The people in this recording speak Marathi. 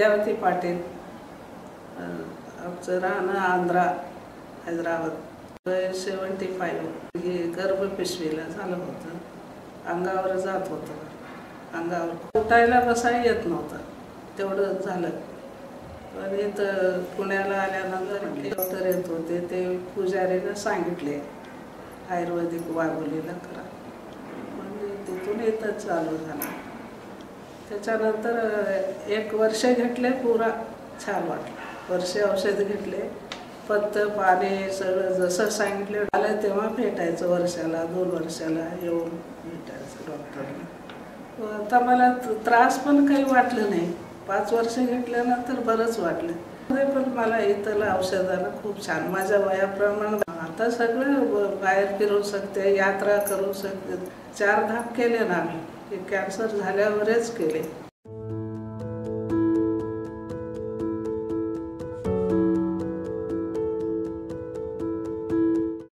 विद्यावती पाटील, आमचं राहणं आंध्रा, हैदराबाद. 75. गर्भपिशवीला झालं होतं, अंगावर जात होतं, अंगावर उठायला बसायला येत नव्हतं, तेवढं झालं. पण इथं पुण्याला आल्यानंतर डॉक्टर येत होते, ते पुजारीनं सांगितले आयुर्वेदिक वाघोलीला करा, म्हणजे तिथून इथं चालू झालं. त्याच्यानंतर 1 वर्ष घेतले, पुरा छान वाटलं. वर्ष औषध घेतले, पथ्य पाणी सगळं जसं सांगितलं आलं तेव्हा भेटायचं, वर्षाला 2 वर्षाला येऊन भेटायचं डॉक्टरला. आता मला त्रास पण काही वाटलं नाही. 5 वर्ष घेतल्यानंतर बरंच वाटलं. पण मला इथलं औषधाला खूप छान, माझ्या वयाप्रमाणे आता सगळं बाहेर फिरू शकते, यात्रा करू शकते. 4 धाम केले ना आम्ही, कॅन्सर झाल्यावरच केले.